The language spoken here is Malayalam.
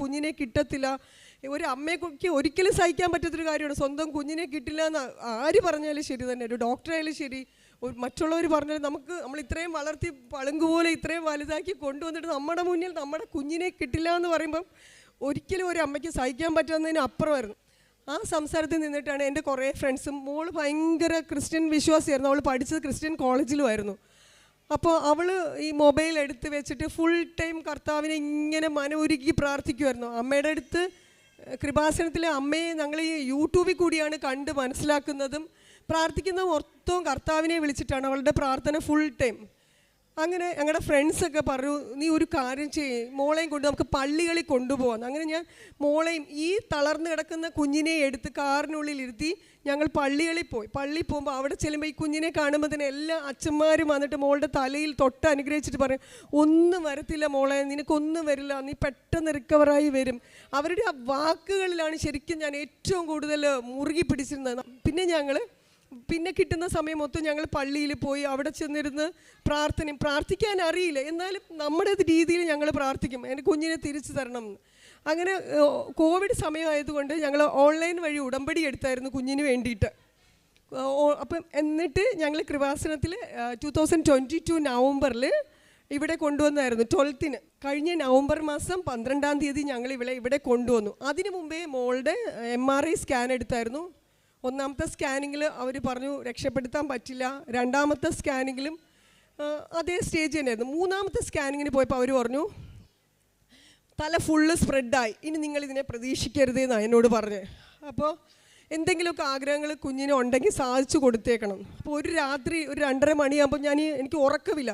കുഞ്ഞിനെ കിട്ടത്തില്ല. ഒരു അമ്മയ്ക്ക് ഒരിക്കലും സഹിക്കാൻ പറ്റാത്തൊരു കാര്യമാണ് സ്വന്തം കുഞ്ഞിനെ കിട്ടില്ല എന്ന് ആര് പറഞ്ഞാലും ശരി തന്നെ, ഒരു ഡോക്ടറായാലും ശരി, മറ്റുള്ളവർ പറഞ്ഞാലും നമ്മൾ ഇത്രയും വളർത്തി പളുങ്കുപോലെ ഇത്രയും വലുതാക്കി കൊണ്ടുവന്നിട്ട് നമ്മുടെ മുന്നിൽ നമ്മുടെ കുഞ്ഞിനെ കിട്ടില്ല എന്ന് പറയുമ്പം ഒരിക്കലും ഒരു അമ്മയ്ക്ക് സഹിക്കാൻ പറ്റാവുന്നതിന് അപ്പുറമായിരുന്നു. ആ സംസാരത്തിൽ നിന്നിട്ടാണ് എൻ്റെ കുറേ ഫ്രണ്ട്സും, മോള് ഭയങ്കര ക്രിസ്ത്യൻ വിശ്വാസിയായിരുന്നു, അവൾ പഠിച്ചത് ക്രിസ്ത്യൻ കോളേജിലുമായിരുന്നു. അപ്പോൾ അവൾ ഈ മൊബൈൽ എടുത്ത് വെച്ചിട്ട് ഫുൾ ടൈം കർത്താവിനെ ഇങ്ങനെ മനമുരുക്കി പ്രാർത്ഥിക്കുമായിരുന്നു. അമ്മയുടെ അടുത്ത് കൃപാസനത്തിലെ അമ്മയെ ഞങ്ങൾ ഈ യൂട്യൂബിൽ കൂടിയാണ് കണ്ട് മനസ്സിലാക്കുന്നതും പ്രാർത്ഥിക്കുന്നതും മൊത്തവും കർത്താവിനെ വിളിച്ചിട്ടാണ് അവളുടെ പ്രാർത്ഥന ഫുൾ ടൈം. അങ്ങനെ ഞങ്ങളുടെ ഫ്രണ്ട്സൊക്കെ പറഞ്ഞു, നീ ഒരു കാര്യം ചെയ്യ്, മോളെയും കൊണ്ട് നമുക്ക് പള്ളികളിൽ കൊണ്ടുപോകാം. അങ്ങനെ ഞാൻ മോളെയും ഈ തളർന്നു കിടക്കുന്ന കുഞ്ഞിനെ എടുത്ത് കാറിനുള്ളിൽ ഇരുത്തി ഞങ്ങൾ പള്ളികളിൽ പോയി. പള്ളിയിൽ പോകുമ്പോൾ അവിടെ ചെല്ലുമ്പോൾ ഈ കുഞ്ഞിനെ കാണുമ്പോൾ തന്നെ എല്ലാ അച്ഛന്മാരും വന്നിട്ട് മോളുടെ തലയിൽ തൊട്ട് അനുഗ്രഹിച്ചിട്ട് പറയും, ഒന്നും വരത്തില്ല മോളെ, നിനക്കൊന്നും വരില്ല, നീ പെട്ടെന്ന് റിക്കവറായി വരും. അവരുടെ ആ വാക്കുകളിലാണ് ശരിക്കും ഞാൻ ഏറ്റവും കൂടുതൽ മുറുകി പിടിച്ചിരുന്നത്. പിന്നെ കിട്ടുന്ന സമയം മൊത്തം ഞങ്ങൾ പള്ളിയിൽ പോയി അവിടെ ചെന്നിരുന്ന് പ്രാർത്ഥിക്കാൻ അറിയില്ല, എന്നാലും നമ്മുടെ രീതിയിൽ ഞങ്ങൾ പ്രാർത്ഥിക്കും, എൻ്റെ കുഞ്ഞിനെ തിരിച്ചു തരണം എന്ന്. അങ്ങനെ കോവിഡ് സമയമായതുകൊണ്ട് ഞങ്ങൾ ഓൺലൈൻ വഴി ഉടമ്പടി എടുത്തായിരുന്നു കുഞ്ഞിന് വേണ്ടിയിട്ട്. അപ്പം എന്നിട്ട് ഞങ്ങൾ കൃപാസനത്തിൽ 2022 നവംബറിൽ ഇവിടെ കൊണ്ടുവന്നായിരുന്നു 12th. കഴിഞ്ഞ നവംബർ മാസം 12-ാം തീയതി ഞങ്ങൾ ഇവിടെ കൊണ്ടുവന്നു. അതിനു മുമ്പേ മോളുടെ MRI സ്കാൻ എടുത്തായിരുന്നു. ഒന്നാമത്തെ സ്കാനിങ്ങിൽ അവർ പറഞ്ഞു രക്ഷപ്പെടുത്താൻ പറ്റില്ല. രണ്ടാമത്തെ സ്കാനിങ്ങിലും അതേ സ്റ്റേജ് തന്നെയായിരുന്നു. മൂന്നാമത്തെ സ്കാനിങ്ങിന് പോയപ്പോൾ അവർ പറഞ്ഞു തല ഫുള്ള് സ്പ്രെഡായി, ഇനി നിങ്ങളിതിനെ പ്രതീക്ഷിക്കരുതെന്നാണ് എന്നോട് പറഞ്ഞത്. അപ്പോൾ എന്തെങ്കിലുമൊക്കെ ആഗ്രഹങ്ങൾ കുഞ്ഞിന് ഉണ്ടെങ്കിൽ സാധിച്ചു കൊടുത്തേക്കണം. അപ്പോൾ ഒരു രാത്രി ഒരു 2:30 മണിയാകുമ്പോൾ എനിക്ക് ഉറക്കമില്ല.